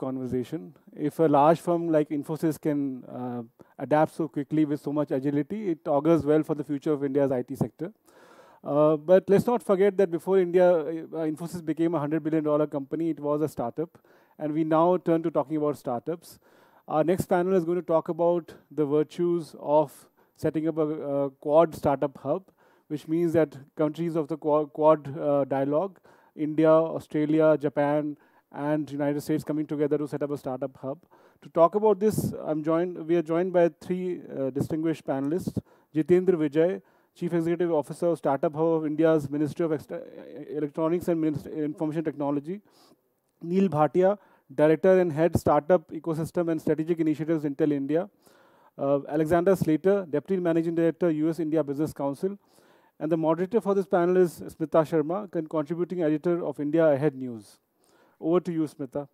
conversation. If a large firm like Infosys can adapt so quickly with so much agility, it augurs well for the future of India's IT sector. But let's not forget that before Infosys became a $100 billion company, it was a startup. And we now turn to talking about startups. Our next panel is going to talk about the virtues of setting up a Quad startup hub, which means that countries of the Quad dialogue, India, Australia, Japan, and United States coming together to set up a startup hub. To talk about this, we are joined by three distinguished panelists. Jitendra Vijay, Chief Executive Officer of Startup Hub of India's Ministry of Electronics and Information Technology. Neel Bhatia, Director and Head Startup Ecosystem and Strategic Initiatives Intel India. Alexander Slater, Deputy Managing Director, US-India Business Council. And the moderator for this panel is Smita Sharma, contributing editor of India Ahead News. Over to you, Smita.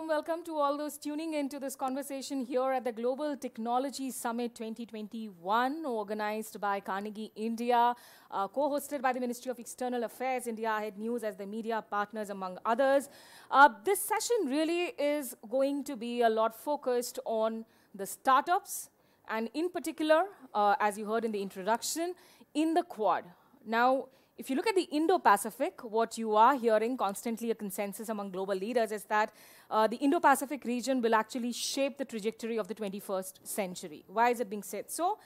Welcome to all those tuning into this conversation here at the Global Technology Summit 2021, organized by Carnegie India, co-hosted by the Ministry of External Affairs, India Ahead News as the media partners, among others. This session really is going to be a lot focused on the startups, and in particular, as you heard in the introduction, in the Quad. Now, if you look at the Indo-Pacific, what you are hearing constantly a consensus among global leaders is that the Indo-Pacific region will actually shape the trajectory of the 21st century. Why is it being said so?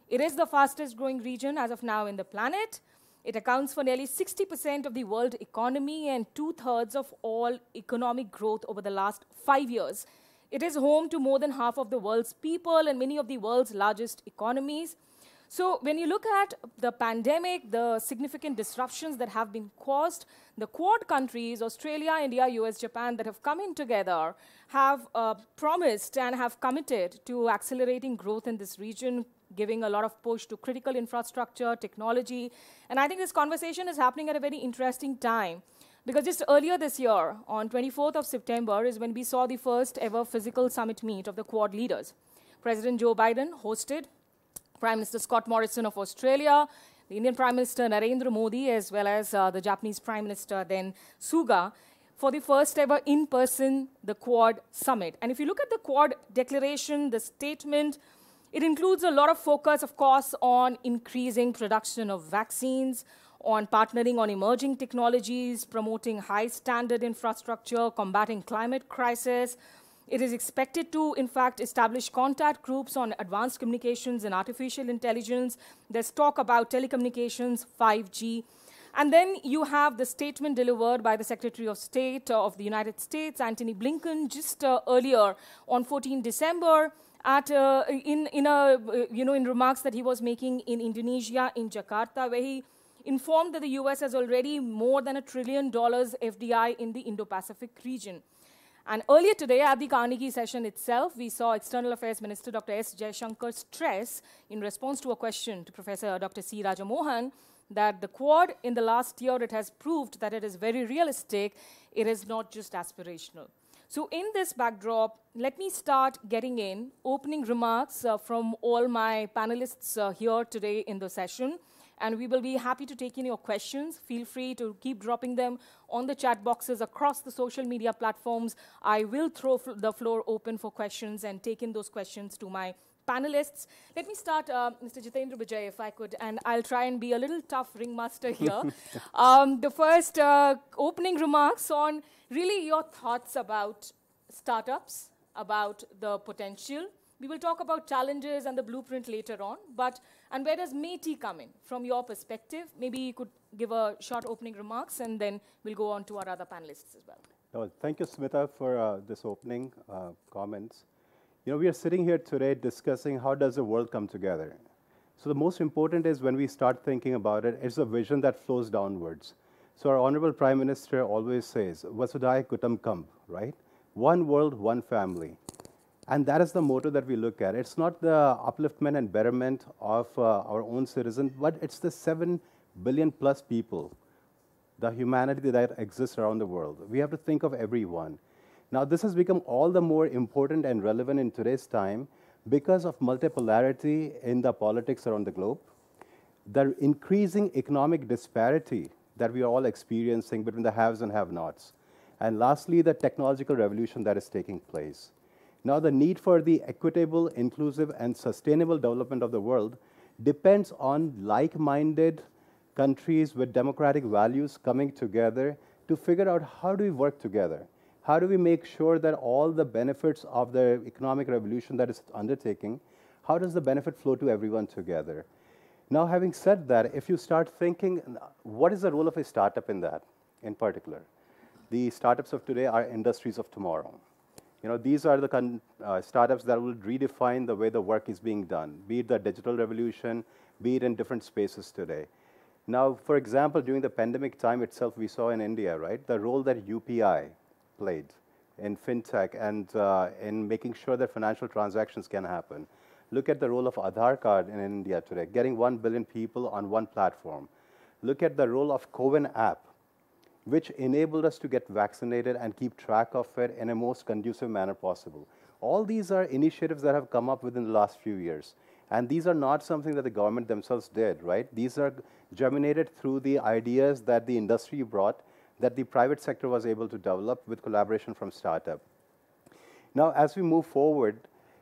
It is the fastest growing region as of now in the planet. It accounts for nearly 60% of the world economy and 2/3 of all economic growth over the last 5 years. It is home to more than half of the world's people and many of the world's largest economies. So when you look at the pandemic, the significant disruptions that have been caused, the Quad countries, Australia, India, US, Japan, that have come in together, have promised and have committed to accelerating growth in this region, giving a lot of push to critical infrastructure, technology. And I think this conversation is happening at a very interesting time, because just earlier this year, on 24th of September, is when we saw the first ever physical summit meet of the Quad leaders. President Joe Biden hosted Prime Minister Scott Morrison of Australia, the Indian Prime Minister Narendra Modi, as well as the Japanese Prime Minister then Suga, for the first ever in-person, the Quad Summit. And if you look at the Quad declaration, the statement, it includes a lot of focus, of course, on increasing production of vaccines, on partnering on emerging technologies, promoting high-standard infrastructure, combating climate crisis. It is expected to, in fact, establish contact groups on advanced communications and artificial intelligence. There's talk about telecommunications, 5G. And then you have the statement delivered by the Secretary of State of the United States, Antony Blinken, just earlier on 14 December, in remarks that he was making in Indonesia, in Jakarta, where he informed that the US has already more than $1 trillion FDI in the Indo-Pacific region. And earlier today, at the Carnegie session itself, we saw External Affairs Minister Dr. S. Jaishankar stress, in response to a question to Professor Dr. C. Rajamohan, that the Quad, in the last year, it has proved that it is very realistic. It is not just aspirational. So in this backdrop, let me start getting in opening remarks from all my panelists here today in the session. And we will be happy to take in your questions. Feel free to keep dropping them on the chat boxes across the social media platforms. I will throw the floor open for questions and take in those questions to my panelists. Let me start, Mr. Jitendra Vijay, if I could, and I'll try and be a little tough ringmaster here. The first opening remarks on really your thoughts about startups, about the potential. We will talk about challenges and the blueprint later on, but And where does MEITY come in from your perspective? Maybe you could give a short opening remarks, and then we'll go on to our other panelists as well. Oh, thank you, Smita, for this opening comments. You know, we are sitting here today discussing how does the world come together. So the most important is when we start thinking about it, it's a vision that flows downwards. So our Honorable Prime Minister always says, Vasudhaiva Kutumbakam, right? One world, one family. And that is the motto that we look at. It's not the upliftment and betterment of our own citizens, but it's the 7 billion plus people, the humanity that exists around the world. We have to think of everyone. Now, this has become all the more important and relevant in today's time because of multipolarity in the politics around the globe, the increasing economic disparity that we are all experiencing between the haves and have-nots, and lastly, the technological revolution that is taking place. Now, the need for the equitable, inclusive, and sustainable development of the world depends on like-minded countries with democratic values coming together to figure out how do we work together. How do we make sure that all the benefits of the economic revolution that is undertaking, how does the benefit flow to everyone together? Now, having said that, if you start thinking, what is the role of a startup in that, in particular? The startups of today are industries of tomorrow. You know, these are the startups that will redefine the way the work is being done, be it the digital revolution, be it in different spaces today. Now, for example, during the pandemic time itself, we saw in India, right, the role that UPI played in fintech and in making sure that financial transactions can happen. Look at the role of Aadhaar card in India today, getting 1 billion people on one platform. Look at the role of CoWIN app, which enabled us to get vaccinated and keep track of it in a most conducive manner possible. All these are initiatives that have come up within the last few years. And these are not something that the government themselves did, right? These are germinated through the ideas that the industry brought, that the private sector was able to develop with collaboration from startup. Now, as we move forward,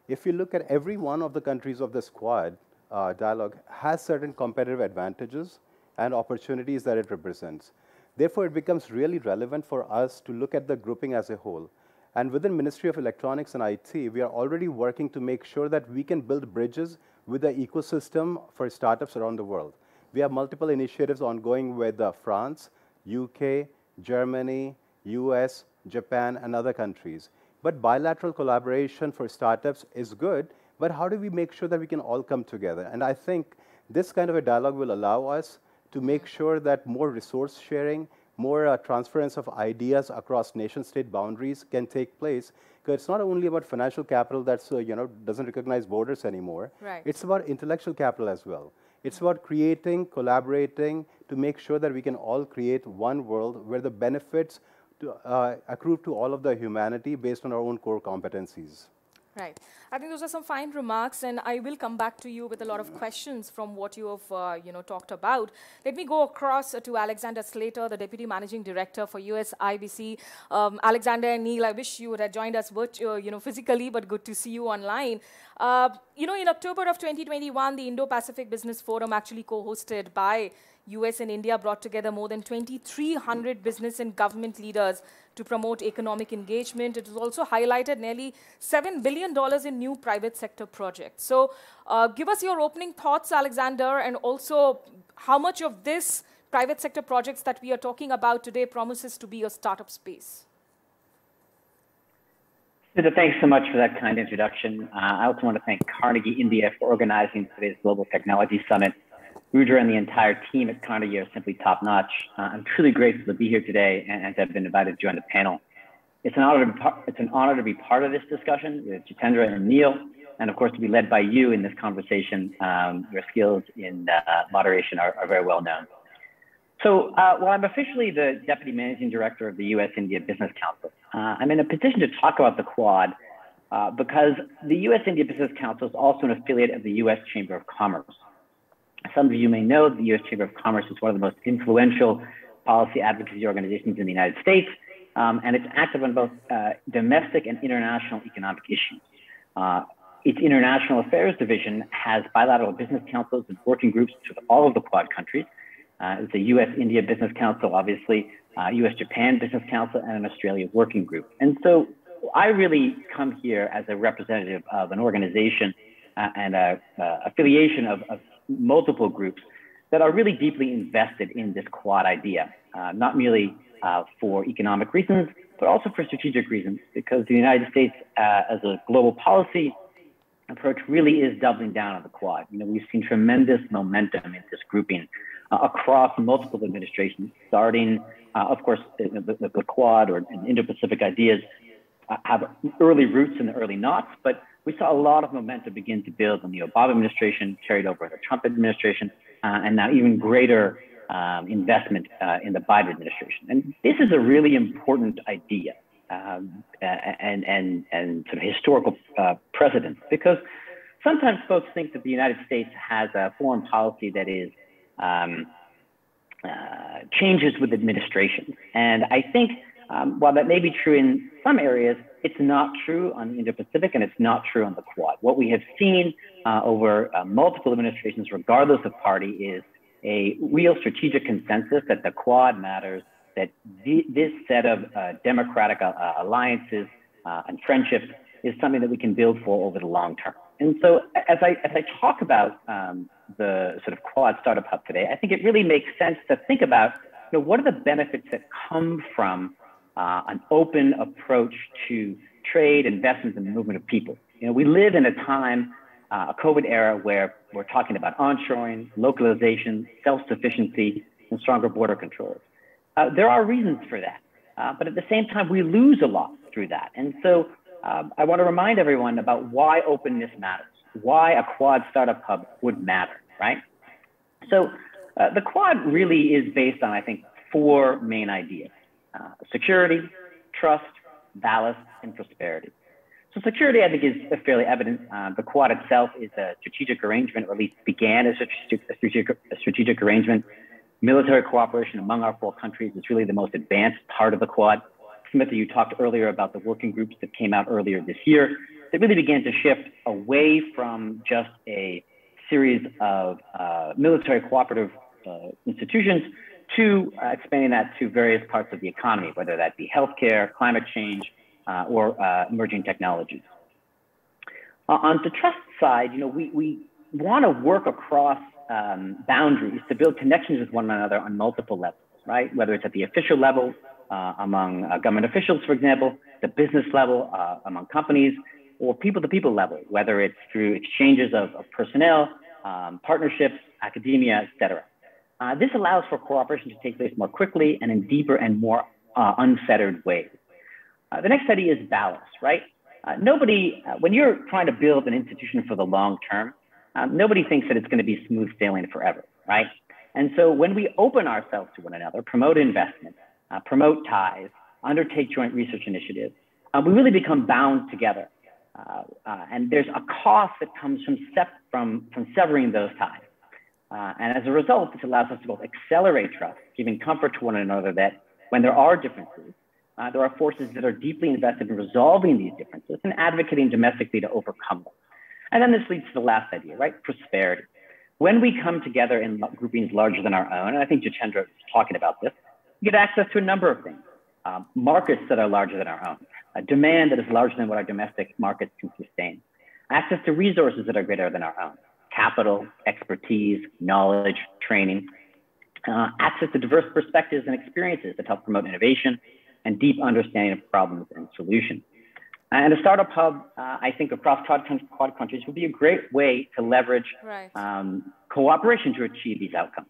if you look at every one of the countries of this Quad dialogue has certain competitive advantages and opportunities that it represents. Therefore, it becomes really relevant for us to look at the grouping as a whole. And within Ministry of Electronics and IT, we are already working to make sure that we can build bridges with the ecosystem for startups around the world. We have multiple initiatives ongoing with France, UK, Germany, US, Japan, and other countries. But bilateral collaboration for startups is good, but how do we make sure that we can all come together? And I think this kind of a dialogue will allow us to make sure that more resource sharing, more transference of ideas across nation-state boundaries can take place. Because it's not only about financial capital that's, doesn't recognize borders anymore. Right. It's about intellectual capital as well. It's about creating, collaborating to make sure that we can all create one world where the benefits accrue to all of the humanity based on our own core competencies. Right. I think those are some fine remarks, and I will come back to you with a lot of questions from what you have, talked about. Let me go across to Alexander Slater, the Deputy Managing Director for US IBC. Alexander and Neel, I wish you would have joined us physically, but good to see you online. In October of 2021, the Indo-Pacific Business Forum, actually co-hosted by US and India, brought together more than 2,300 business and government leaders to promote economic engagement. It was also highlighted nearly $7 billion in new private sector projects. So give us your opening thoughts, Alexander, and also how much of this private sector projects that we are talking about today promises to be a startup space. Smita, thanks so much for that kind introduction. I also want to thank Carnegie India for organizing today's Global Technology Summit. Rudra and the entire team at Carnegie are simply top-notch. I'm truly grateful to be here today and to have been invited to join the panel. It's an honor to be part of this discussion with Jitendra and Neel, and of course to be led by you in this conversation. Your skills in moderation are very well known. So while I'm officially the Deputy Managing Director of the US-India Business Council, I'm in a position to talk about the Quad because the US-India Business Council is also an affiliate of the US Chamber of Commerce. Some of you may know that the U.S. Chamber of Commerce is one of the most influential policy advocacy organizations in the United States, and it's active on both domestic and international economic issues. Its International Affairs Division has bilateral business councils and working groups with all of the Quad countries. It's a U.S.-India Business Council, obviously, U.S.-Japan Business Council, and an Australia working group. And so I really come here as a representative of an organization and an affiliation of multiple groups that are really deeply invested in this Quad idea, not merely for economic reasons, but also for strategic reasons, because the United States, as a global policy approach, really is doubling down on the Quad. We've seen tremendous momentum in this grouping across multiple administrations, starting, of course, the Quad or Indo-Pacific ideas have early roots in the early noughts, but we saw a lot of momentum begin to build in the Obama administration, carried over in the Trump administration, and now even greater investment in the Biden administration. And this is a really important idea and sort of historical precedent, because sometimes folks think that the United States has a foreign policy that is changes with administrations. And I think while that may be true in some areas, it's not true on the Indo-Pacific, and it's not true on the Quad. What we have seen over multiple administrations, regardless of party, is a real strategic consensus that the Quad matters, that this set of democratic alliances and friendships is something that we can build for over the long term. And so as I talk about the sort of Quad Startup Hub today, I think it really makes sense to think about, what are the benefits that come from an open approach to trade, investments, and the movement of people. We live in a time, a COVID era, where we're talking about onshoring, localization, self-sufficiency, and stronger border controls. There are reasons for that, but at the same time, we lose a lot through that. And so I want to remind everyone about why openness matters, why a Quad Startup Hub would matter, right? So the Quad really is based on, I think, 4 main ideas: security, trust, ballast, and prosperity. So security, I think, is fairly evident. The Quad itself is a strategic arrangement, or at least began as a strategic arrangement. Military cooperation among our 4 countries is really the most advanced part of the Quad. Smita, you talked earlier about the working groups that came out earlier this year. They really began to shift away from just a series of military cooperative institutions to expanding that to various parts of the economy, whether that be healthcare, climate change, or emerging technologies. On the trust side, we want to work across boundaries to build connections with one another on multiple levels, right? Whether it's at the official level among government officials, for example, the business level among companies, or people-to-people level, whether it's through exchanges of personnel, partnerships, academia, et cetera. This allows for cooperation to take place more quickly and in deeper and more unfettered ways. The next idea is ballast, right? When you're trying to build an institution for the long term, nobody thinks that it's going to be smooth sailing forever, right? And so when we open ourselves to one another, promote investment, promote ties, undertake joint research initiatives, we really become bound together. And there's a cost that comes from severing those ties. And as a result, this allows us to both accelerate trust, giving comfort to one another that when there are differences, there are forces that are deeply invested in resolving these differences and advocating domestically to overcome them. And then this leads to the last idea, right? Prosperity. When we come together in groupings larger than our own, and I think Jitendra is talking about this, we get access to a number of things. Markets that are larger than our own, a demand that is larger than what our domestic markets can sustain, access to resources that are greater than our own, capital, expertise, knowledge, training, access to diverse perspectives and experiences that help promote innovation and deep understanding of problems and solutions. And a startup hub, I think, across Quad countries would be a great way to leverage cooperation to achieve these outcomes.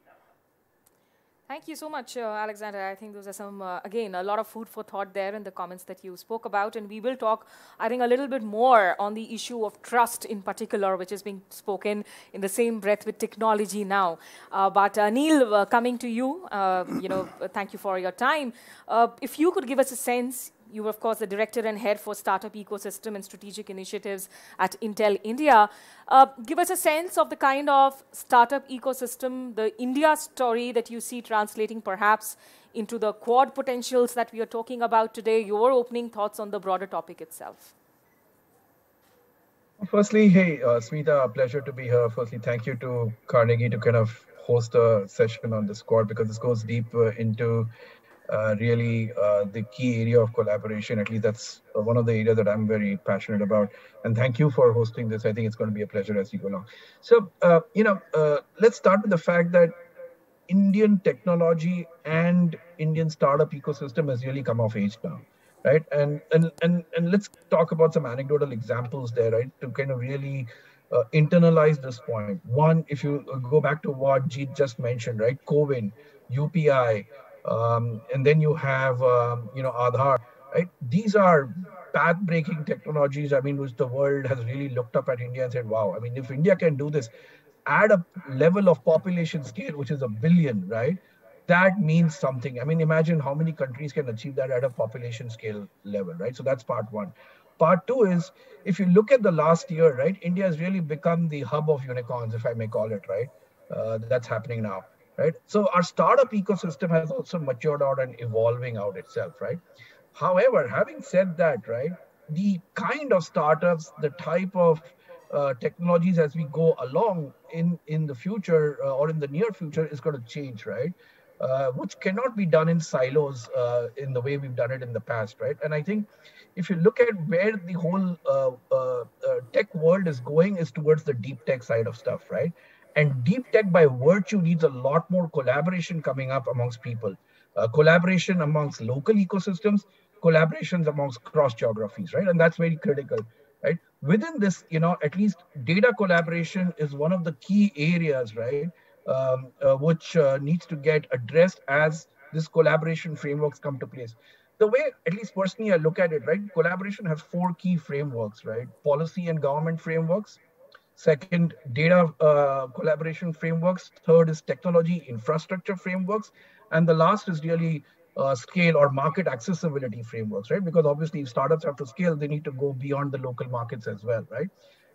Thank you so much, Alexander. I think those are some, again, a lot of food for thought there in the comments that you spoke about. And we will talk, I think, a little bit more on the issue of trust in particular, which is being spoken in the same breath with technology now. But Neel, coming to you, thank you for your time. If you could give us a sense, you were, of course, the director and head for startup ecosystem and strategic initiatives at Intel India. Give us a sense of the kind of startup ecosystem, the India story that you see translating perhaps into the Quad potentials that we are talking about today, your opening thoughts on the broader topic itself. Firstly, hey, Smita, a pleasure to be here. Firstly, thank you to Carnegie to kind of host a session on this Quad, because this goes deep into really the key area of collaboration. At least that's one of the areas that I'm very passionate about. And thank you for hosting this. I think it's going to be a pleasure as we go along. So, let's start with the fact that Indian technology and Indian startup ecosystem has really come of age now, right? And let's talk about some anecdotal examples there, right? To kind of really internalize this point. One, if you go back to what Jeet just mentioned, right? CoWIN, UPI, and then you have Aadhaar, right? These are path-breaking technologies. I mean, which the world has really looked up at India and said, "Wow! I mean, if India can do this, at a level of population scale, which is a billion, right? That means something. I mean, imagine how many countries can achieve that at a population scale level, right? So that's part one. Part two is if you look at the last year, right, India has really become the hub of unicorns, if I may call it, right? That's happening now, right? So our startup ecosystem has also matured out and evolving out itself, right? However, having said that, right, the kind of startups, the type of technologies as we go along in the future or in the near future is going to change, right? Which cannot be done in silos in the way we've done it in the past, right? And I think if you look at where the whole tech world is going is towards the deep tech side of stuff, right? And deep tech by virtue needs a lot more collaboration coming up amongst people, collaboration amongst local ecosystems, collaborations amongst cross geographies, right? And that's very critical, right? Within this, at least data collaboration is one of the key areas, right? Which needs to get addressed as this collaboration frameworks come to place. The way, at least personally, I look at it, right? Collaboration has four key frameworks, right? Policy and government frameworks. Second, data collaboration frameworks. Third is technology infrastructure frameworks. And the last is really scale or market accessibility frameworks, right? Because obviously, if startups have to scale, they need to go beyond the local markets as well, right?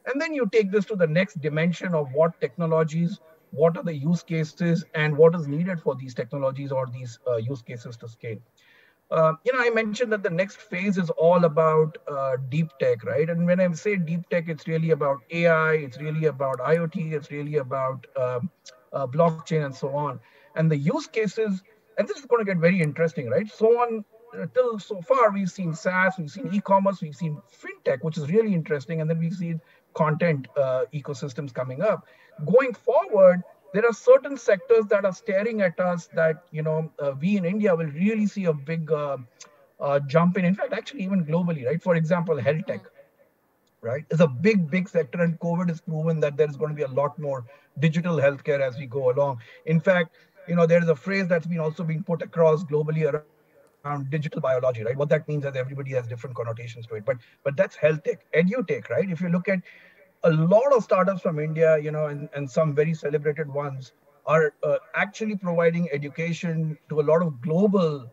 And then you take this to the next dimension of what technologies, what are the use cases, and what is needed for these technologies or these use cases to scale. I mentioned that the next phase is all about deep tech, right? And when I say deep tech, it's really about AI, it's really about IoT, it's really about blockchain and so on. And the use cases, and this is going to get very interesting, right? So on till so far, we've seen SaaS, we've seen e-commerce, we've seen fintech, which is really interesting, and then we've seen content ecosystems coming up. Going forward, there are certain sectors that are staring at us that we in India will really see a big jump in. In fact, actually, even globally, right? For example, health tech, right, is a big sector, and COVID has proven that there is going to be a lot more digital healthcare as we go along. In fact, there is a phrase that's been also being put across globally around digital biology, right? What that means is everybody has different connotations to it, but that's health tech, edu tech, right? If you look at a lot of startups from India, and some very celebrated ones are actually providing education to a lot of global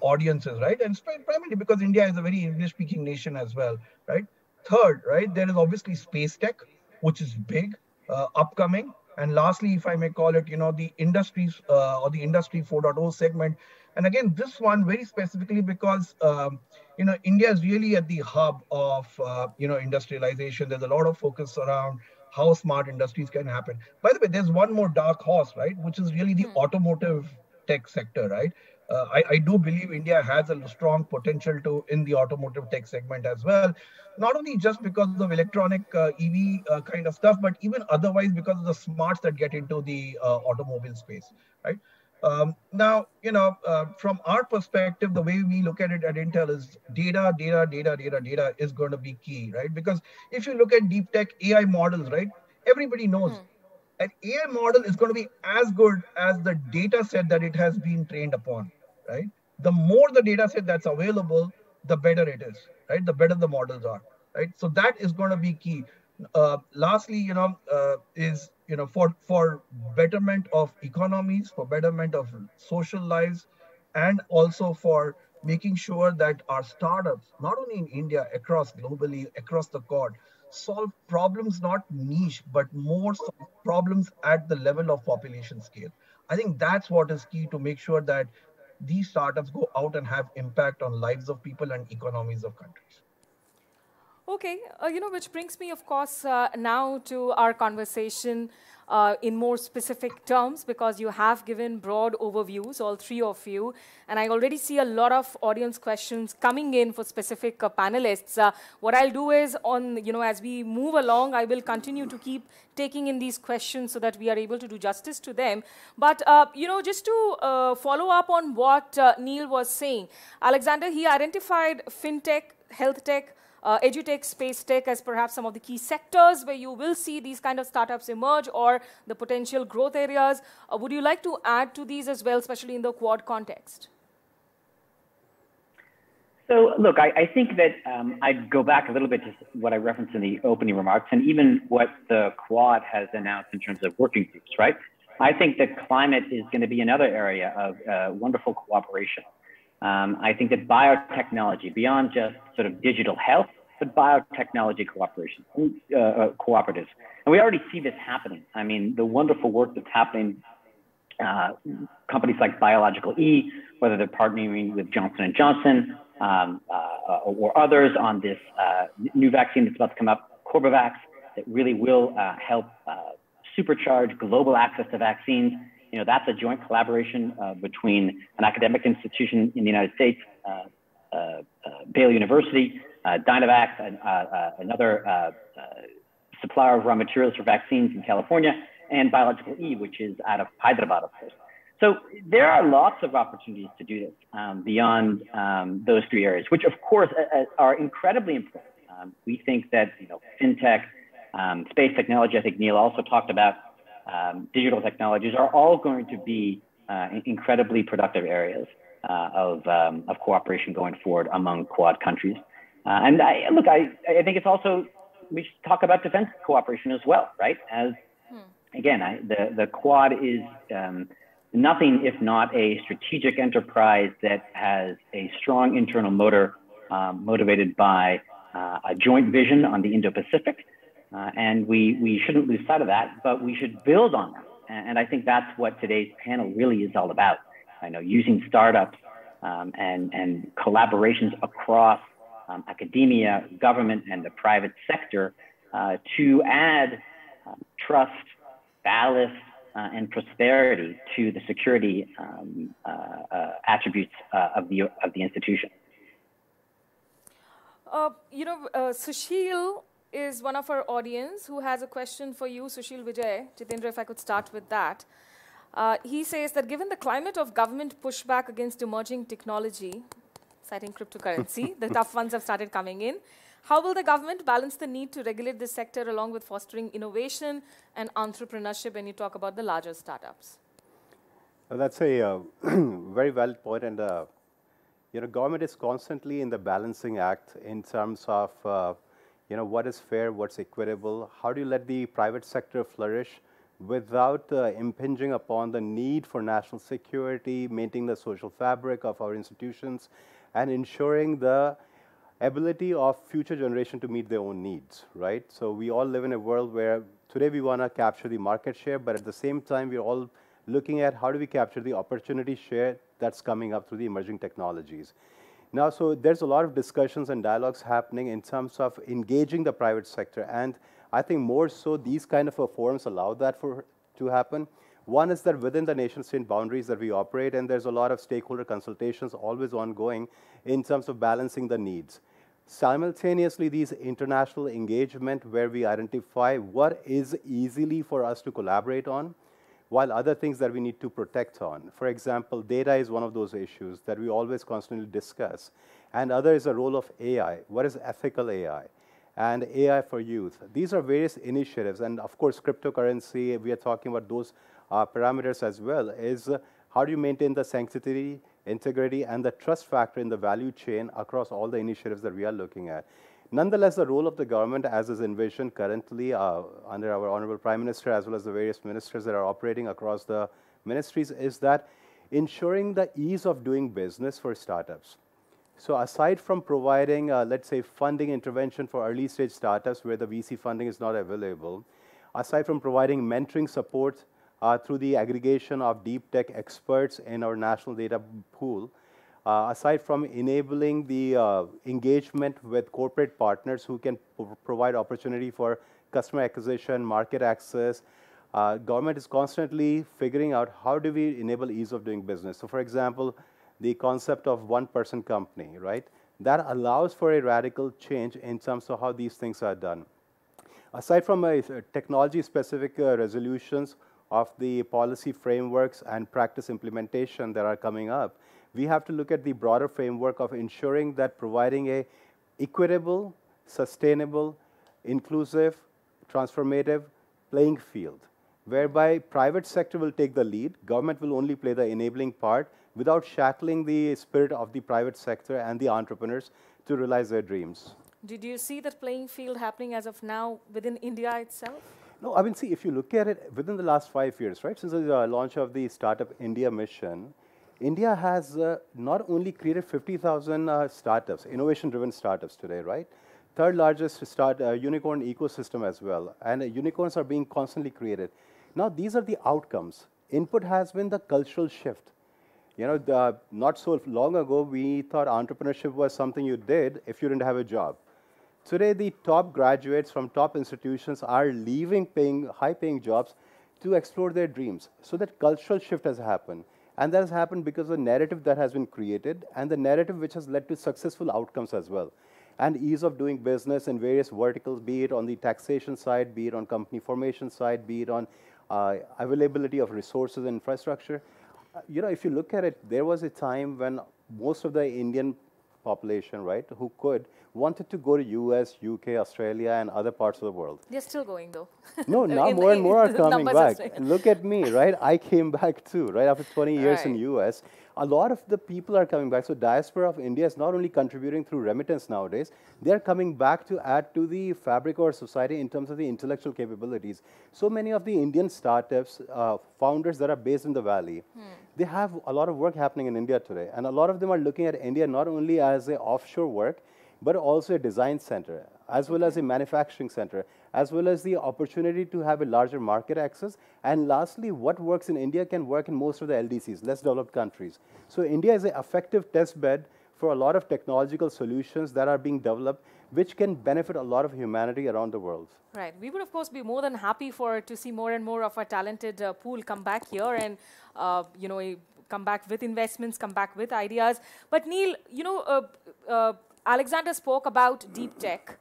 audiences, right? And primarily because India is a very English-speaking nation as well, right? Third, right, there is obviously space tech, which is big, upcoming. And lastly, if I may call it, the industries or the industry 4.0 segment. And again, this one very specifically because India is really at the hub of industrialization. There's a lot of focus around how smart industries can happen. By the way, there's one more dark horse, right, which is really the automotive tech sector, right? I do believe India has a strong potential to in the automotive tech segment as well, not only just because of electronic EV kind of stuff, but even otherwise because of the smarts that get into the automobile space, right? Now, from our perspective, the way we look at it at Intel is data is going to be key, right? Because if you look at deep tech AI models, right, everybody knows an AI model is going to be as good as the data set that it has been trained upon, right? The more the data set that's available, the better it is, right? The better the models are, right? So that is going to be key. Lastly, is for betterment of economies, for betterment of social lives, and also for making sure that our startups, not only in India, across globally, across the board, solve problems not niche, but more solve problems at the level of population scale. I think that's what is key to make sure that these startups go out and have impact on lives of people and economies of countries. Okay, which brings me, of course, now to our conversation in more specific terms, because you have given broad overviews, all three of you, and I already see a lot of audience questions coming in for specific panelists. What I'll do is, as we move along, I will continue to keep taking in these questions so that we are able to do justice to them. But, just to follow up on what Neel was saying, Alexander, he identified fintech, health tech, edutech, space tech as perhaps some of the key sectors where you will see these kind of startups emerge, or the potential growth areas. Would you like to add to these as well, especially in the Quad context? So look, I think that I'd go back a little bit to what I referenced in the opening remarks, and even what the Quad has announced in terms of working groups, right? I think that climate is going to be another area of wonderful cooperation. I think that biotechnology, beyond just sort of digital health, but biotechnology cooperation, cooperatives. And we already see this happening. I mean, the wonderful work that's happening, companies like Biological E, whether they're partnering with Johnson & Johnson or others on this new vaccine that's about to come up, Corbavax, that really will help supercharge global access to vaccines. You know, that's a joint collaboration between an academic institution in the United States, Baylor University, Dynavax, another supplier of raw materials for vaccines in California, and Biological E, which is out of Hyderabad, of course. So there are lots of opportunities to do this beyond those three areas, which of course are incredibly important. We think that, you know, fintech, space technology, I think Neel also talked about, digital technologies are all going to be incredibly productive areas of cooperation going forward among Quad countries. And I think it's also, we should talk about defense cooperation as well, right? As again, the Quad is nothing if not a strategic enterprise that has a strong internal motor motivated by a joint vision on the Indo-Pacific. And we shouldn't lose sight of that, but we should build on that. And I think that's what today's panel really is all about. I know using startups and collaborations across academia, government, and the private sector to add trust, ballast, and prosperity to the security attributes of the institution. Sushil is one of our audience who has a question for you, Sushil Vijay. Jitendra, if I could start with that. He says that given the climate of government pushback against emerging technology, citing cryptocurrency, the tough ones have started coming in. How will the government balance the need to regulate this sector along with fostering innovation and entrepreneurship when you talk about the larger startups? Well, that's a very valid point. And government is constantly in the balancing act in terms of what is fair, what's equitable. How do you let the private sector flourish without impinging upon the need for national security, maintaining the social fabric of our institutions, and ensuring the ability of future generation to meet their own needs, right? So we all live in a world where today we want to capture the market share, but at the same time, we're all looking at how do we capture the opportunity share that's coming up through the emerging technologies. Now, so there's a lot of discussions and dialogues happening in terms of engaging the private sector. And I think more so these kind of forums allow that to happen. One is that within the nation-state boundaries that we operate, and there's a lot of stakeholder consultations always ongoing in terms of balancing the needs. Simultaneously, these international engagement where we identify what is easily for us to collaborate on, while other things that we need to protect on. For example, data is one of those issues that we always constantly discuss. And other is the role of AI. What is ethical AI? And AI for youth. These are various initiatives. And of course, cryptocurrency, we are talking about those parameters as well, is how do you maintain the sanctity, integrity, and the trust factor in the value chain across all the initiatives that we are looking at. Nonetheless, the role of the government, as is envisioned currently under our Honorable Prime Minister, as well as the various ministers that are operating across the ministries, is that ensuring the ease of doing business for startups. So aside from providing, let's say, funding intervention for early stage startups where the VC funding is not available, aside from providing mentoring support through the aggregation of deep tech experts in our national data pool, aside from enabling the engagement with corporate partners who can provide opportunity for customer acquisition, market access, government is constantly figuring out how do we enable ease of doing business. So for example, the concept of one-person company, right? That allows for a radical change in terms of how these things are done. Aside from technology-specific resolutions of the policy frameworks and practice implementation that are coming up, we have to look at the broader framework of ensuring that providing a equitable, sustainable, inclusive, transformative playing field, whereby private sector will take the lead, government will only play the enabling part without shackling the spirit of the private sector and the entrepreneurs to realize their dreams. Did you see that playing field happening as of now within India itself? No, I mean, see, if you look at it within the last 5 years, right, since the launch of the Startup India mission, India has not only created 50,000 startups, innovation-driven startups today, right? Third largest unicorn ecosystem as well, and unicorns are being constantly created. Now, these are the outcomes. Input has been the cultural shift. You know, not so long ago, we thought entrepreneurship was something you did if you didn't have a job. Today, the top graduates from top institutions are leaving high-paying jobs to explore their dreams. So that cultural shift has happened. And that has happened because of the narrative that has been created and the narrative which has led to successful outcomes as well. And ease of doing business in various verticals, be it on the taxation side, be it on company formation side, be it on availability of resources and infrastructure. You know, if you look at it, there was a time when most of the Indian population, right, who wanted to go to US, UK, Australia, and other parts of the world. They're still going though. No, now more and more are coming back. And look at me, right? I came back too, right? After 20 years in US, a lot of the people are coming back. So diaspora of India is not only contributing through remittance nowadays, they're coming back to add to the fabric of our society in terms of the intellectual capabilities. So many of the Indian startups, founders that are based in the Valley, they have a lot of work happening in India today. And a lot of them are looking at India not only as an offshore work, but also a design center, as well as a manufacturing center, as well as the opportunity to have a larger market access. And lastly, what works in India can work in most of the LDCs, less developed countries. So India is an effective test bed for a lot of technological solutions that are being developed, which can benefit a lot of humanity around the world. Right. We would, of course, be more than happy to see more and more of our talented pool come back here and, you know, come back with investments, come back with ideas. But Neel, you know, Alexander spoke about deep tech.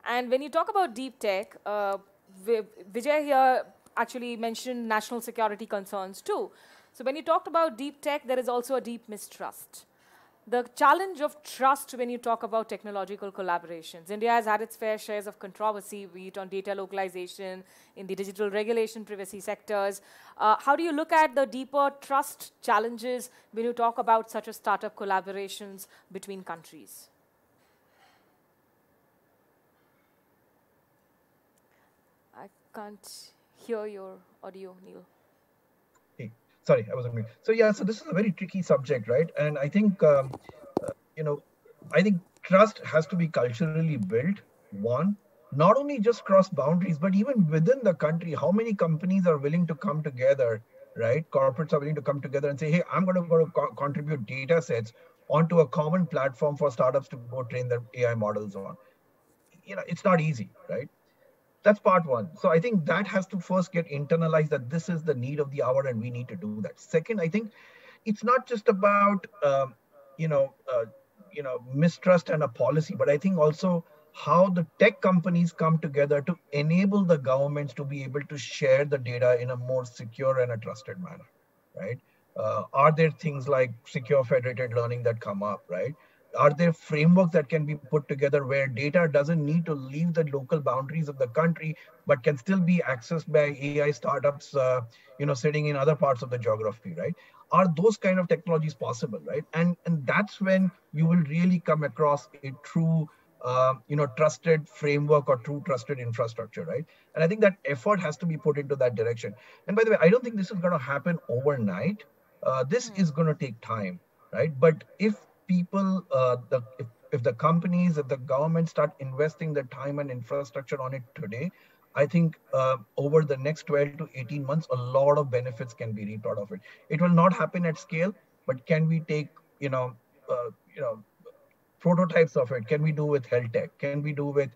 And when you talk about deep tech, Vijay here actually mentioned national security concerns too. So when you talked about deep tech, there is also a deep mistrust. The challenge of trust when you talk about technological collaborations. India has had its fair shares of controversy, be it on data localization, in the digital regulation, privacy sectors. How do you look at the deeper trust challenges when you talk about such a startup collaborations between countries? I can't hear your audio, Neel. Sorry, I was on mute. So yeah, so this is a very tricky subject, right? And I think, you know, I think trust has to be culturally built. One, not only just cross boundaries, but even within the country, how many companies are willing to come together, right? Corporates are willing to come together and say, hey, I'm going to contribute data sets onto a common platform for startups to go train their AI models on. You know, it's not easy, right? That's part one. So I think that has to first get internalized that this is the need of the hour and we need to do that. Second, I think it's not just about, you know, mistrust and a policy, but I think also how the tech companies come together to enable the governments to be able to share the data in a more secure and a trusted manner, right? Are there things like secure federated learning that come up, right? Are there frameworks that can be put together where data doesn't need to leave the local boundaries of the country, but can still be accessed by AI startups, you know, sitting in other parts of the geography, right? Are those kind of technologies possible, right? And that's when you will really come across a true, you know, trusted framework or true trusted infrastructure, right? And I think that effort has to be put into that direction. And by the way, I don't think this is going to happen overnight. This is going to take time, right? But if people, if the companies, if the government start investing the time and infrastructure on it today, I think over the next 12 to 18 months, a lot of benefits can be reaped out of it. It will not happen at scale, but can we take, you know, prototypes of it? Can we do with health tech? Can we do with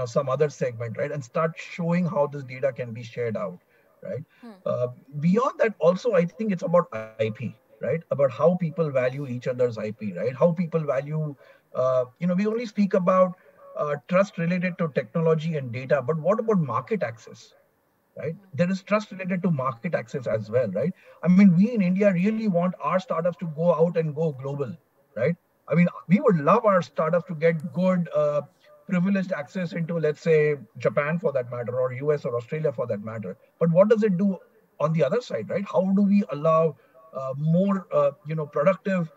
some other segment, right? And start showing how this data can be shared out, right? Beyond that, also, I think it's about IP, right? About how people value each other's IP, right? How people value, we only speak about trust related to technology and data, but what about market access? Right? There is trust related to market access as well, right? I mean, we in India really want our startups to go out and go global, right? I mean, we would love our startups to get good, privileged access into, let's say, Japan for that matter, or US or Australia for that matter. But what does it do on the other side, right? How do we allow more, productive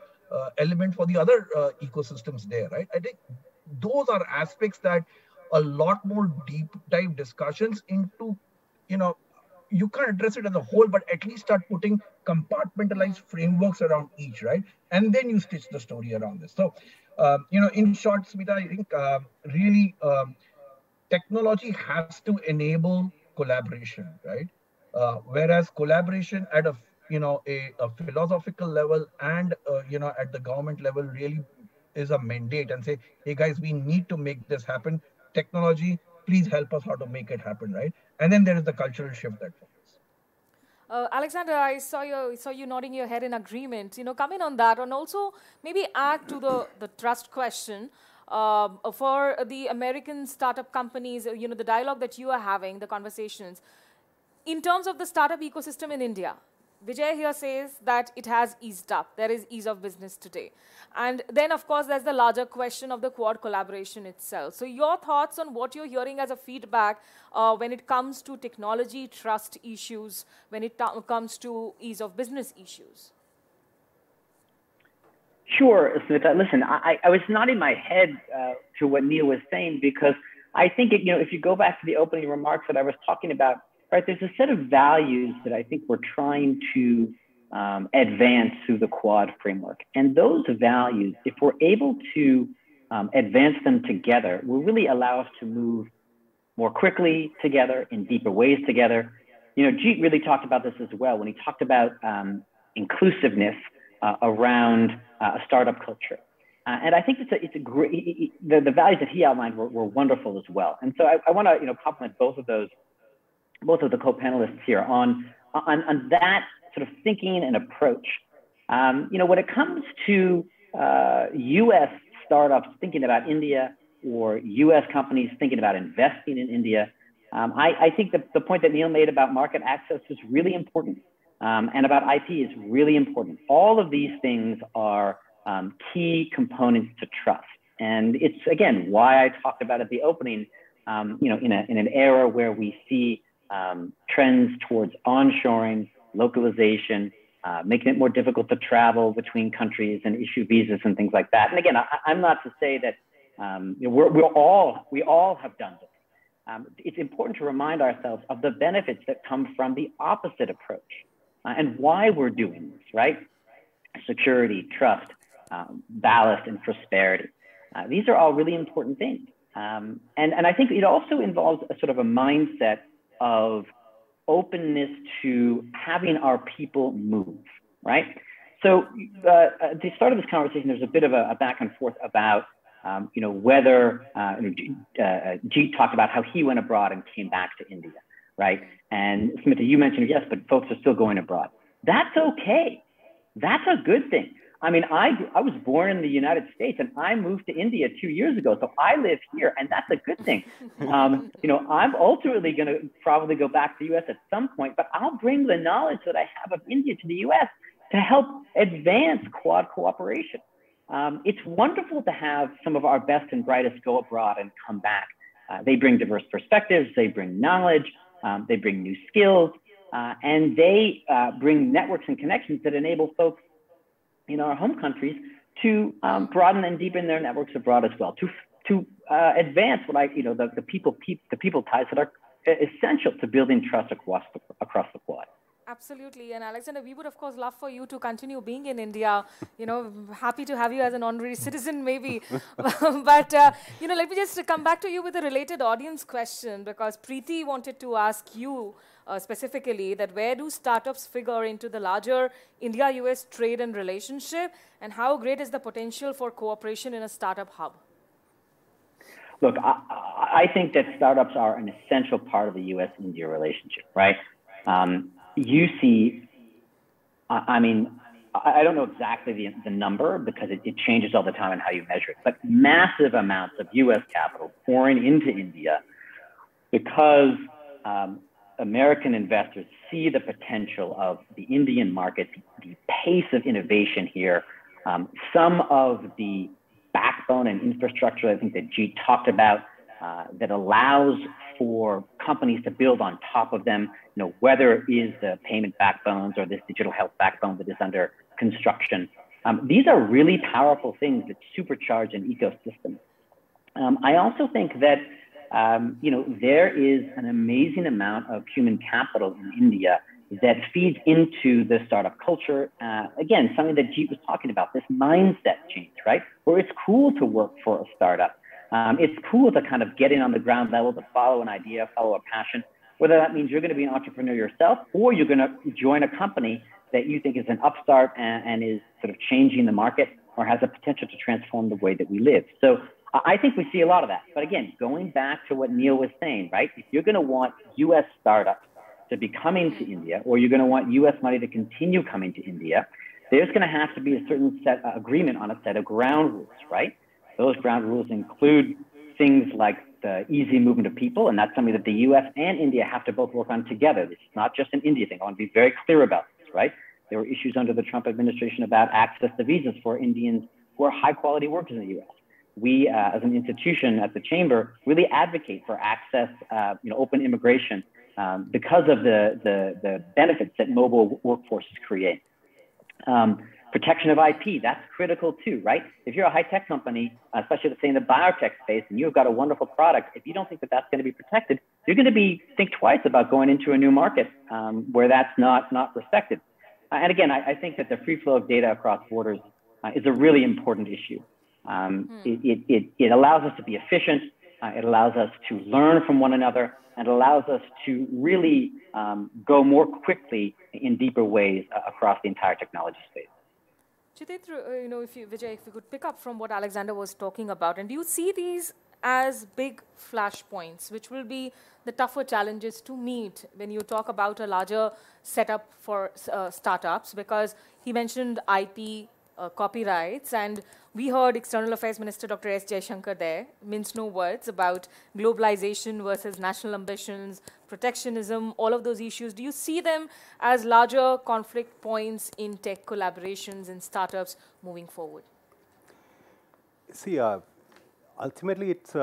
element for the other ecosystems there, right? I think those are aspects that a lot more deep dive discussions into, you can't address it as a whole, but at least start putting compartmentalized frameworks around each, right? And then you stitch the story around this. So, in short, Smita, I think really technology has to enable collaboration, right? Whereas collaboration at a philosophical level and at the government level really is a mandate and say, hey guys, we need to make this happen. Technology, please help us how to make it happen, right? And then there is the cultural shift that follows. Alexander, I saw you nodding your head in agreement. Come in on that, and also maybe add to the trust question for the American startup companies. The dialogue that you are having, the conversations in terms of the startup ecosystem in India. Vijay here says that it has eased up. There is ease of business today. And then, of course, there's the larger question of the Quad collaboration itself. So your thoughts on what you're hearing as a feedback when it comes to technology trust issues, when it comes to ease of business issues? Sure, Smita. Listen, I was nodding my head to what Neel was saying, because I think, if you go back to the opening remarks that I was talking about, right, there's a set of values that I think we're trying to advance through the Quad framework. And those values, if we're able to advance them together, will really allow us to move more quickly together, in deeper ways together. Jeet really talked about this as well when he talked about inclusiveness around a startup culture. And I think it's a great, the values that he outlined were wonderful as well. And so I want to compliment both of the co-panelists here on that sort of thinking and approach. When it comes to U.S. startups thinking about India, or U.S. companies thinking about investing in India, I think the point that Neel made about market access is really important, and about IP is really important. All of these things are key components to trust. And it's, again, why I talked about at the opening, in an era where we see trends towards onshoring, localization, making it more difficult to travel between countries and issue visas and things like that. And again, I'm not to say that we all have done this. It's important to remind ourselves of the benefits that come from the opposite approach, and why we're doing this, right? Security, trust, ballast, and prosperity. These are all really important things. And I think it also involves a sort of a mindset of openness to having our people move, right? So at the start of this conversation, there's a bit of a back and forth about, whether, Jeet talked about how he went abroad and came back to India, right? And Smita, you mentioned, yes, but folks are still going abroad. That's okay. That's a good thing. I mean, I was born in the United States and I moved to India 2 years ago. So I live here, and that's a good thing. I'm ultimately going to probably go back to the US at some point, but I'll bring the knowledge that I have of India to the US to help advance Quad cooperation. It's wonderful to have some of our best and brightest go abroad and come back. They bring diverse perspectives, they bring knowledge, they bring new skills, and they bring networks and connections that enable folks in our home countries to broaden and deepen their networks abroad as well, to advance the people ties that are essential to building trust across the Quad. Absolutely. And Alexander, we would, of course, love for you to continue being in India. Happy to have you as an honorary citizen, maybe. But, let me just come back to you with a related audience question, because Preeti wanted to ask you specifically that where do startups figure into the larger India-US trade and relationship, and how great is the potential for cooperation in a startup hub? Look, I think that startups are an essential part of the US-India relationship, right? You see, I don't know exactly the number because it changes all the time and how you measure it, but massive amounts of US capital pouring into India because American investors see the potential of the Indian market, the pace of innovation here, some of the backbone and infrastructure I think that Jeet talked about that allows for companies to build on top of them, whether it is the payment backbones or this digital health backbone that is under construction. These are really powerful things that supercharge an ecosystem. I also think that, there is an amazing amount of human capital in India that feeds into the startup culture. Again, something that Jeet was talking about, this mindset change, right? Where it's cool to work for a startup. It's cool to kind of get in on the ground level, to follow an idea, follow a passion, whether that means you're going to be an entrepreneur yourself or you're going to join a company that you think is an upstart and is sort of changing the market or has a potential to transform the way that we live. So I think we see a lot of that. But again, going back to what Neel was saying, right? If you're going to want US startups to be coming to India, or you're going to want US money to continue coming to India, there's going to have to be a certain set agreement on a set of ground rules, right? Those ground rules include things like the easy movement of people, and that's something that the US and India have to both work on together. This is not just an India thing. I want to be very clear about this, right? There were issues under the Trump administration about access to visas for Indians who are high-quality workers in the US. We, as an institution at the Chamber, really advocate for access, open immigration because of the benefits that mobile workforces create. Protection of IP, that's critical too, right? If you're a high-tech company, especially let's say in the biotech space, and you've got a wonderful product, if you don't think that that's going to be protected, you're going to think twice about going into a new market where that's not respected. And again, I think that the free flow of data across borders is a really important issue. It allows us to be efficient, it allows us to learn from one another, and allows us to really go more quickly in deeper ways across the entire technology space. Jitendra, Vijay, if you could pick up from what Alexander was talking about, and do you see these as big flashpoints, which will be the tougher challenges to meet when you talk about a larger setup for startups? Because he mentioned IP, copyrights, and we heard External Affairs Minister Dr. S. Jaishankar there mince no words about globalization versus national ambitions, protectionism, all of those issues. Do you see them as larger conflict points in tech collaborations and startups moving forward? See, ultimately, it's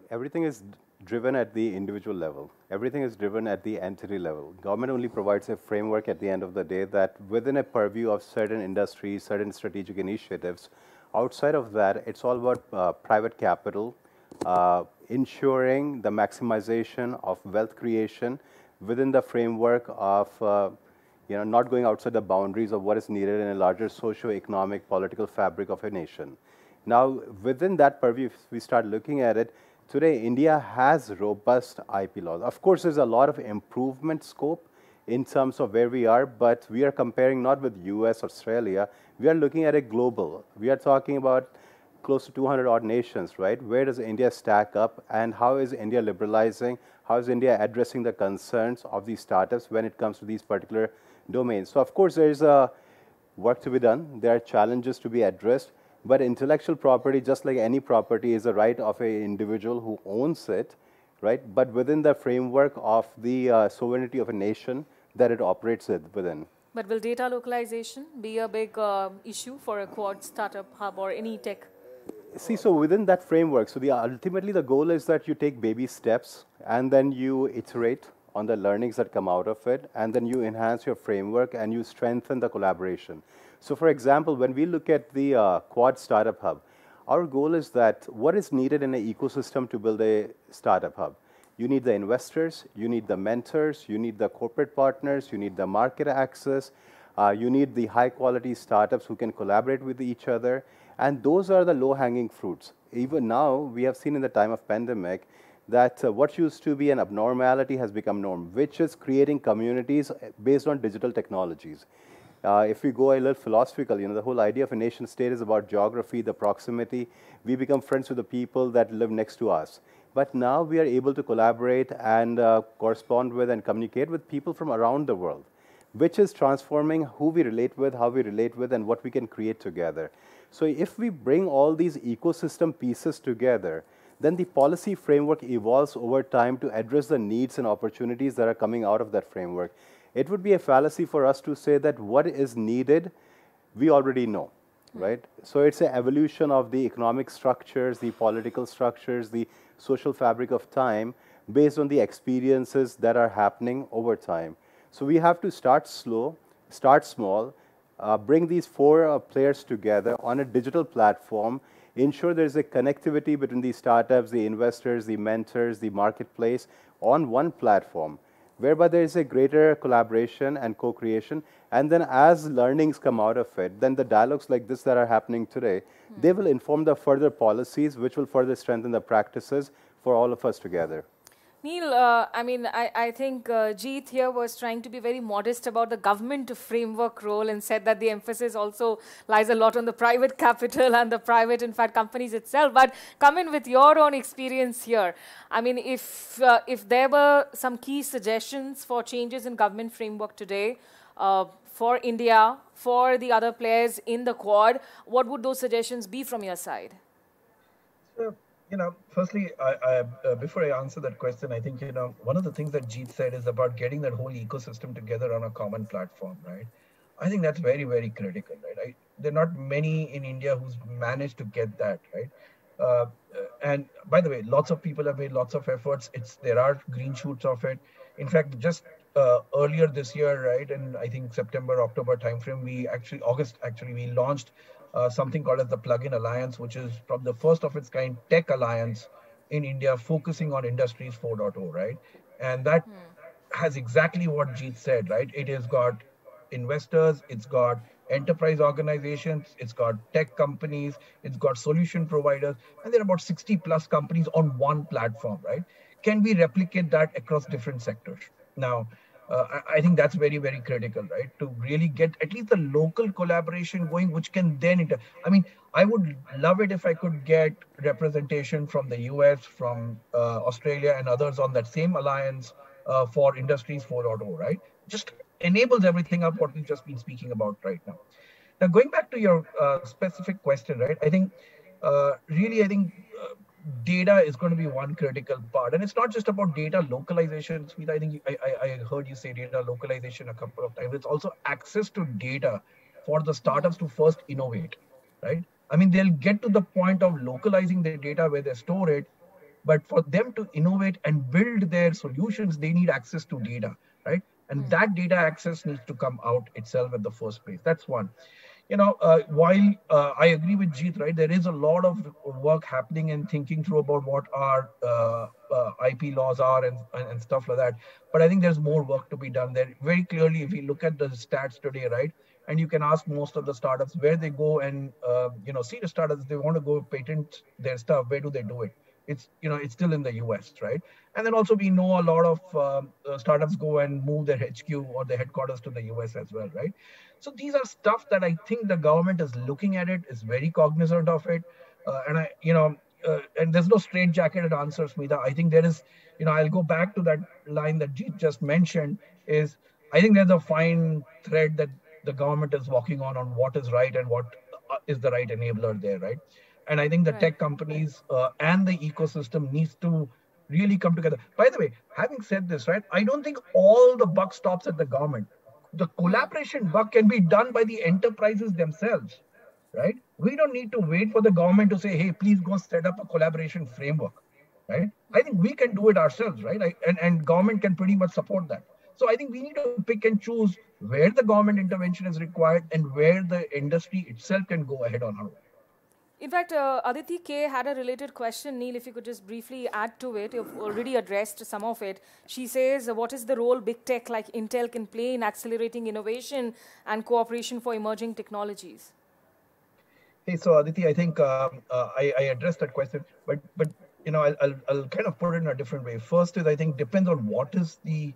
everything is driven at the individual level. Everything is driven at the entity level. Government only provides a framework at the end of the day that within a purview of certain industries, certain strategic initiatives, outside of that, it's all about private capital, ensuring the maximization of wealth creation within the framework of not going outside the boundaries of what is needed in a larger socio-economic, political fabric of a nation. Now, within that purview, if we start looking at it, today, India has robust IP laws. Of course, there's a lot of improvement scope in terms of where we are, but we are comparing not with US, Australia. We are looking at a global. We are talking about close to 200 odd nations, right? Where does India stack up, and how is India liberalizing? How is India addressing the concerns of these startups when it comes to these particular domains? So, of course, there is work to be done. There are challenges to be addressed. But intellectual property, just like any property, is a right of an individual who owns it, right? But within the framework of the sovereignty of a nation that it operates within. But will data localization be a big issue for a Quad startup hub or any tech? See, so within that framework, so ultimately the goal is that you take baby steps and then you iterate on the learnings that come out of it, and then you enhance your framework and you strengthen the collaboration. So for example, when we look at the Quad Startup Hub, our goal is that what is needed in an ecosystem to build a startup hub? You need the investors, you need the mentors, you need the corporate partners, you need the market access, you need the high quality startups who can collaborate with each other. And those are the low hanging fruits. Even now, we have seen in the time of pandemic that what used to be an abnormality has become norm, which is creating communities based on digital technologies. If we go a little philosophical, the whole idea of a nation state is about geography, the proximity. We become friends with the people that live next to us. But now we are able to collaborate and correspond with and communicate with people from around the world, which is transforming who we relate with, how we relate with, and what we can create together. So if we bring all these ecosystem pieces together, then the policy framework evolves over time to address the needs and opportunities that are coming out of that framework. It would be a fallacy for us to say that what is needed, we already know, right? So it's an evolution of the economic structures, the political structures, the social fabric of time based on the experiences that are happening over time. So we have to start slow, start small, bring these four players together on a digital platform, ensure there's a connectivity between the startups, the investors, the mentors, the marketplace on one platform, whereby there is a greater collaboration and co-creation. And then as learnings come out of it, then the dialogues like this that are happening today, they will inform the further policies, which will further strengthen the practices for all of us together. Neel, I think Jeet here was trying to be very modest about the government framework role and said that the emphasis also lies a lot on the private capital and the private, in fact, companies itself. But come in with your own experience here. I mean, if there were some key suggestions for changes in government framework today for India, for the other players in the Quad, what would those suggestions be from your side? Firstly, before I answer that question, I think, one of the things that Jeet said is about getting that whole ecosystem together on a common platform, right? I think that's very, very critical, right? There are not many in India who's managed to get that, right? And by the way, lots of people have made lots of efforts. There are green shoots of it. In fact, just earlier this year, right, and I think September, October timeframe, August, we launched something called as the Plug-in Alliance, which is from the first of its kind tech alliance in India, focusing on Industries 4.0, right? And that has exactly what Jeet said, right? It has got investors, it's got enterprise organizations, it's got tech companies, it's got solution providers, and there are about 60 plus companies on one platform, right? Can we replicate that across different sectors? Now, I think that's very, very critical, right? To really get at least the local collaboration going, which can then, I would love it if I could get representation from the US, from Australia and others on that same alliance for Industries 4.0, right? Just enables everything up what we've just been speaking about right now. Now, going back to your specific question, right? I think data is going to be one critical part, and it's not just about data localization. Smita, I think I heard you say data localization a couple of times. It's also access to data for the startups to first innovate, right? I mean, they'll get to the point of localizing their data where they store it, but for them to innovate and build their solutions, they need access to data, right? And that data access needs to come out itself at the first place. That's one. While I agree with Jeet, right, there is a lot of work happening and thinking through about what our IP laws are and stuff like that. But I think there's more work to be done there. Very clearly, if we look at the stats today, right, and you can ask most of the startups where they go and, see the startups, they want to go patent their stuff. Where do they do it? It's still in the US, right? And then also we know a lot of startups go and move their HQ or their headquarters to the US as well, right? So these are stuff that I think the government is looking at it, is very cognizant of it. And there's no straitjacketed answers, Smita. I think there is, I'll go back to that line that Jeet just mentioned is, I think there's a fine thread that the government is walking on what is right and what is the right enabler there, right? And I think the tech companies and the ecosystem needs to really come together. By the way, having said this, right, I don't think all the buck stops at the government. The collaboration buck can be done by the enterprises themselves, right? We don't need to wait for the government to say, hey, please go set up a collaboration framework, right? I think we can do it ourselves, right? And government can pretty much support that. So I think we need to pick and choose where the government intervention is required and where the industry itself can go ahead on our own. In fact, Aditi K had a related question. Neel, if you could just briefly add to it. You've already addressed some of it. She says, what is the role big tech like Intel can play in accelerating innovation and cooperation for emerging technologies? Hey, so Aditi, I think I addressed that question, but you know, I'll kind of put it in a different way. First is, I think, depends on what is the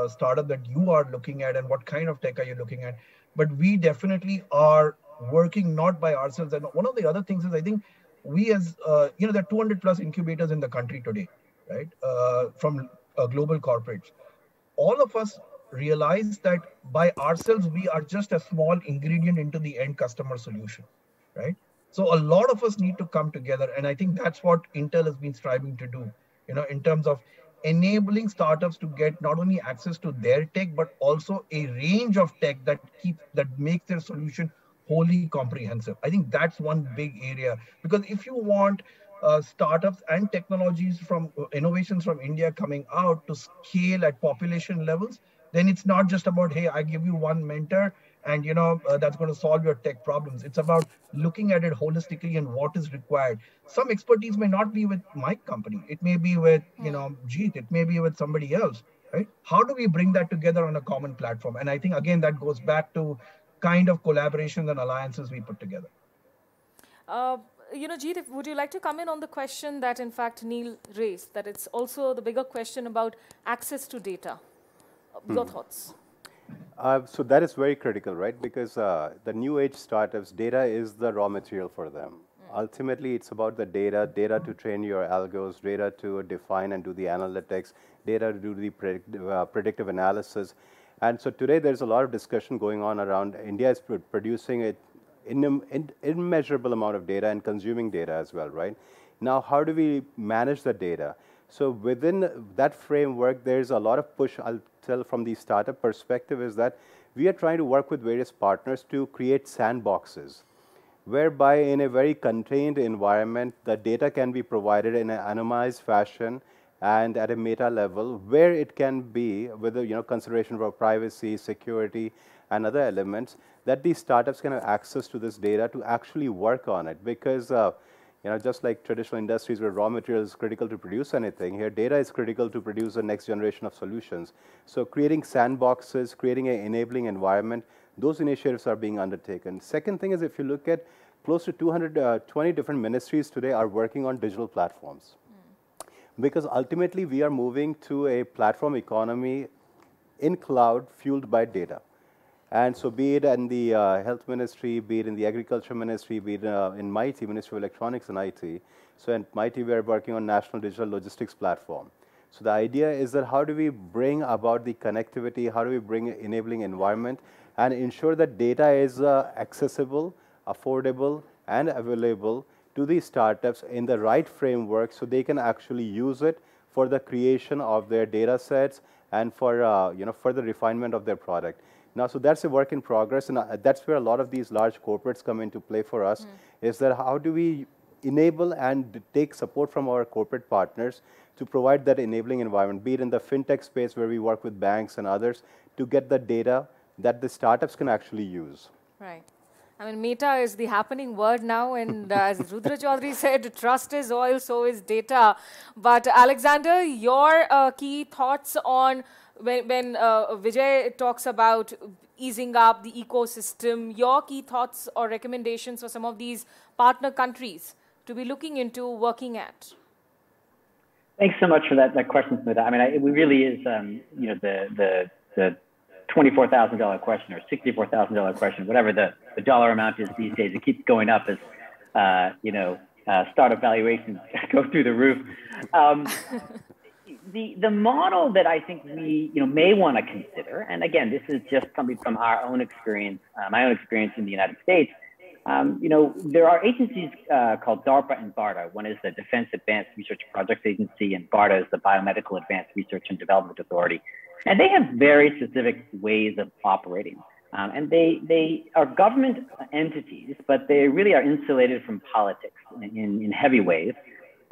startup that you are looking at and what kind of tech are you looking at. But we definitely are working not by ourselves. And one of the other things is, I think we as you know, there are 200 plus incubators in the country today, right? From global corporates. All of us realize that by ourselves, we are just a small ingredient into the end customer solution, right? So a lot of us need to come together. And I think that's what Intel has been striving to do, you know, in terms of enabling startups to get not only access to their tech, but also a range of tech that makes their solution wholly comprehensive. I think that's one big area, because if you want startups and technologies from innovations from India coming out to scale at population levels, then it's not just about, hey, I give you one mentor and you know that's going to solve your tech problems. It's about looking at it holistically and what is required. Some expertise may not be with my company. It may be with, you know, Jeet. It may be with somebody else, right? How do we bring that together on a common platform? And I think, again, that goes back to kind of collaborations and alliances we put together. You know, Jeet, would you like to come in on the question that, in fact, Neel raised, that it's also the bigger question about access to data? Your thoughts? So that is very critical, right? Because the new age startups, data is the raw material for them. Ultimately, it's about the data to train your algos, data to define and do the analytics, data to do the predictive analysis. And so today, there's a lot of discussion going on around India is producing an immeasurable amount of data and consuming data as well, right? Now, how do we manage the data? So within that framework, there's a lot of push, I'll tell from the startup perspective, is that we are trying to work with various partners to create sandboxes, whereby in a very contained environment, the data can be provided in an anonymized fashion and at a meta level, where it can be with the, you know, consideration for privacy, security, and other elements, that these startups can have access to this data to actually work on it. Because you know, just like traditional industries where raw material is critical to produce anything, here data is critical to produce the next generation of solutions. So creating sandboxes, creating an enabling environment, those initiatives are being undertaken. Second thing is, if you look at close to 220 different ministries today are working on digital platforms. Because ultimately we are moving to a platform economy in cloud fueled by data. And so be it in the health ministry, be it in the agriculture ministry, be it in MEITY, Ministry of Electronics and IT. So in MEITY, we are working on National Digital Logistics Platform. So the idea is that how do we bring about the connectivity, how do we bring an enabling environment and ensure that data is accessible, affordable, and available to these startups in the right framework so they can actually use it for the creation of their data sets and for you know, further refinement of their product. Now, so that's a work in progress, and that's where a lot of these large corporates come into play for us, is that how do we enable and take support from our corporate partners to provide that enabling environment, be it in the fintech space where we work with banks and others, to get the data that the startups can actually use. Right. I mean, meta is the happening word now, and as Rudra Chaudhary said, trust is oil, so is data. But Alexander, your key thoughts on when Vijay talks about easing up the ecosystem, your key thoughts or recommendations for some of these partner countries to be looking into working at? Thanks so much for that question, Smita. I mean, it really is, you know, the $24,000 question or $64,000 question, whatever the dollar amount is these days. It keeps going up as, you know, startup valuations go through the roof. The model that I think we, you know, may want to consider, and again, this is just coming from our own experience, my own experience in the United States. You know, there are agencies called DARPA and BARDA. One is the Defense Advanced Research Projects Agency, and BARDA is the Biomedical Advanced Research and Development Authority. And they have very specific ways of operating. And they are government entities, but they really are insulated from politics in heavy ways.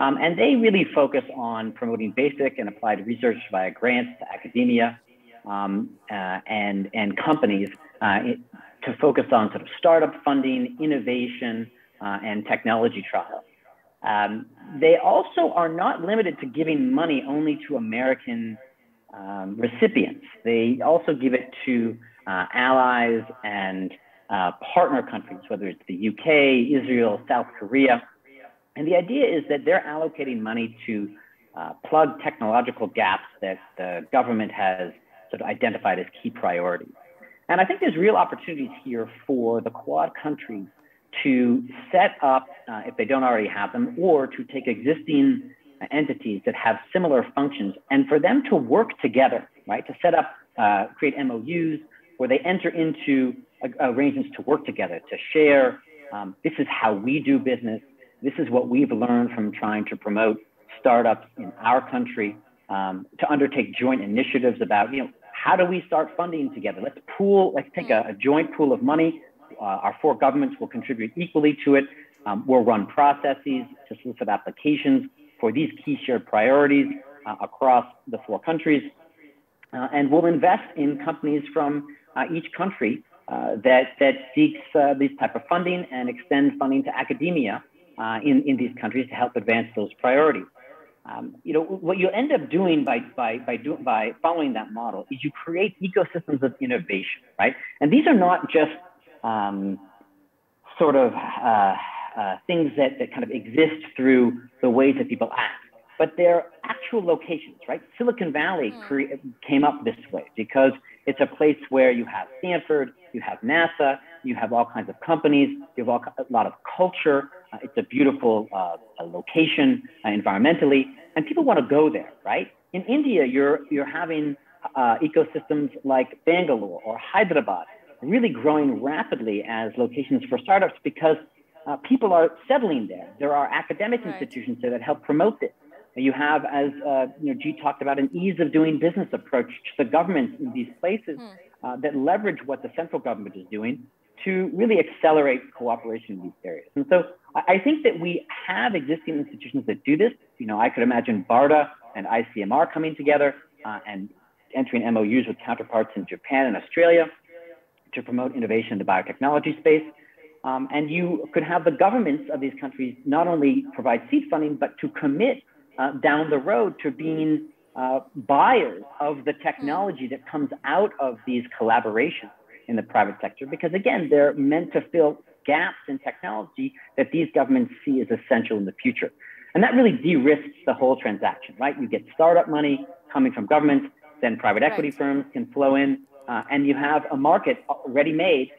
And they really focus on promoting basic and applied research via grants to academia and companies to focus on sort of startup funding, innovation, and technology trials. They also are not limited to giving money only to American recipients. They also give it to allies and partner countries, whether it's the UK, Israel, South Korea. And the idea is that they're allocating money to plug technological gaps that the government has sort of identified as key priorities. And I think there's real opportunities here for the Quad countries to set up, if they don't already have them, or to take existing entities that have similar functions and for them to work together, right? To set up, create MOUs where they enter into arrangements to work together, to share, this is how we do business. This is what we've learned from trying to promote startups in our country, to undertake joint initiatives about, how do we start funding together? Let's take a joint pool of money. Our 4 governments will contribute equally to it. We'll run processes to solicit applications for these key shared priorities across the 4 countries. And we'll invest in companies from each country that seeks these type of funding and extend funding to academia in these countries to help advance those priorities. What you end up doing by following that model is you create ecosystems of innovation, right? And these are not just things that kind of exist through the ways that people act, but they're actual locations, right? Silicon Valley came up this way because it's a place where you have Stanford, you have NASA, you have all kinds of companies, you have a lot of culture. It's a beautiful location environmentally, and people want to go there, right? In India, you're having ecosystems like Bangalore or Hyderabad really growing rapidly as locations for startups because people are settling there. There are academic institutions there that help promote this. You have, as G talked about, an ease of doing business approach to the government in these places that leverage what the central government is doing to really accelerate cooperation in these areas. And so I think that we have existing institutions that do this. I could imagine BARDA and ICMR coming together and entering MOUs with counterparts in Japan and Australia to promote innovation in the biotechnology space. And you could have the governments of these countries not only provide seed funding, but to commit down the road to being buyers of the technology that comes out of these collaborations in the private sector, because again, they're meant to fill gaps in technology that these governments see as essential in the future. And that really de-risks the whole transaction, right? You get startup money coming from governments, then private equity firms can flow in, and you have a market ready-made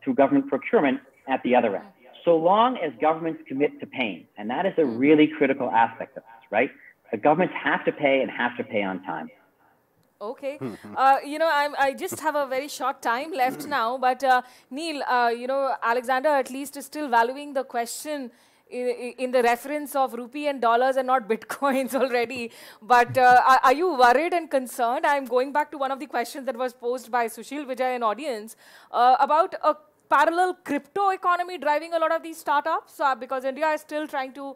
through government procurement at the other end. So long as governments commit to paying, and that is a really critical aspect of this, right? The governments have to pay and have to pay on time. Okay. I just have a very short time left now, but Neel, Alexander at least is still valuing the question in the reference of rupee and dollars and not bitcoins already. But are you worried and concerned? I'm going back to one of the questions that was posed by Sushil, Vijay, and audience about a parallel crypto economy driving a lot of these startups, because India is still trying to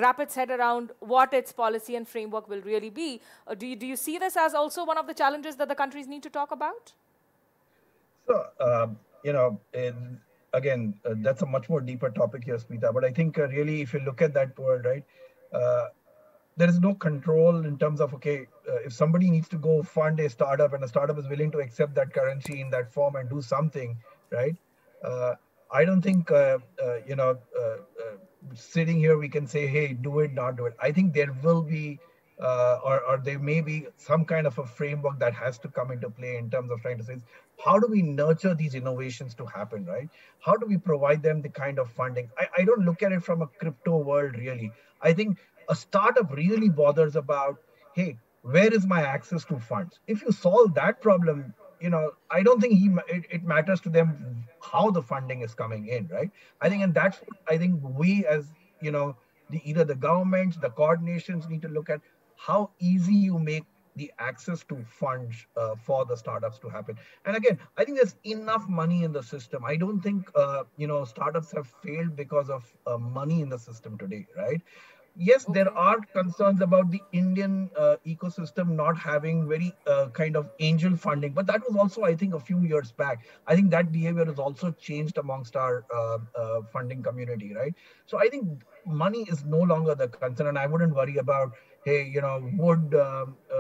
wrap its head around what its policy and framework will really be. Do you see this as also one of the challenges that the countries need to talk about? So, again, that's a much more deeper topic here, Smita. But I think really, if you look at that word, right, there is no control in terms of, if somebody needs to go fund a startup and a startup is willing to accept that currency in that form and do something, right? I don't think, sitting here, we can say, hey, do it, not do it. I think there will be, or there may be some kind of a framework that has to come into play in terms of trying to say, how do we nurture these innovations to happen, right? How do we provide them the kind of funding? I don't look at it from a crypto world, really. I think a startup really bothers about, hey, where is my access to funds? If you solve that problem, I don't think it matters to them how the funding is coming in, right? I think, and that's, I think we as, either the governments, the coordinations need to look at how easy you make the access to funds for the startups to happen. And again, I think there's enough money in the system. I don't think, startups have failed because of money in the system today, right? yes, there are concerns about the Indian ecosystem not having very kind of angel funding, but that was also, I think, a few years back. I think that behavior has also changed amongst our funding community, right? So I think money is no longer the concern, and I wouldn't worry about, hey, would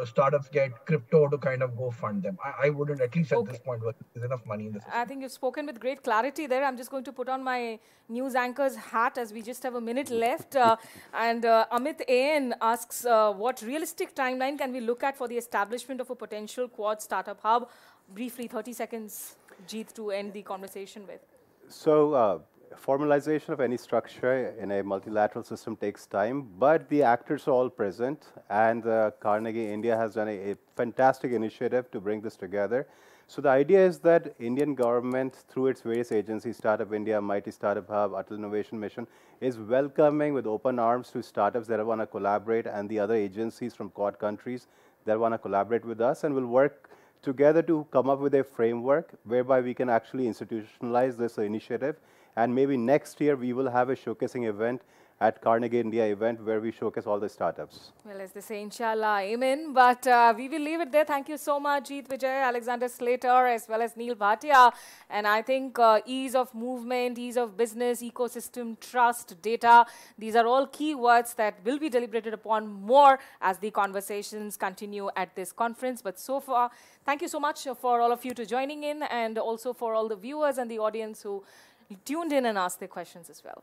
startups get crypto to kind of go fund them? I wouldn't, at least at this point, there's enough money in the system. I think you've spoken with great clarity there. I'm just going to put on my news anchor's hat as we just have a minute left. And Amit AN asks, what realistic timeline can we look at for the establishment of a potential quad startup hub? Briefly, 30 seconds, Jeet, to end the conversation with. So formalization of any structure in a multilateral system takes time, but the actors are all present, and Carnegie India has done a fantastic initiative to bring this together. So the idea is that Indian government, through its various agencies, Startup India, MEITY Startup Hub, Atal Innovation Mission, is welcoming with open arms to startups that want to collaborate, and the other agencies from Quad countries that want to collaborate with us, and will work together to come up with a framework whereby we can actually institutionalize this initiative. And maybe next year we will have a showcasing event at Carnegie India event where we showcase all the startups. Well, as they say, inshallah, amen. But we will leave it there. Thank you so much, Jeet, Vijay, Alexander Slater, as well as Neel, Bhatia. And I think ease of movement, ease of business, ecosystem, trust, data, these are all key words that will be deliberated upon more as the conversations continue at this conference. But so far, thank you so much for all of you to joining in, and also for all the viewers and the audience who tuned in and asked their questions as well.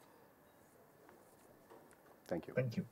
Thank you. Thank you.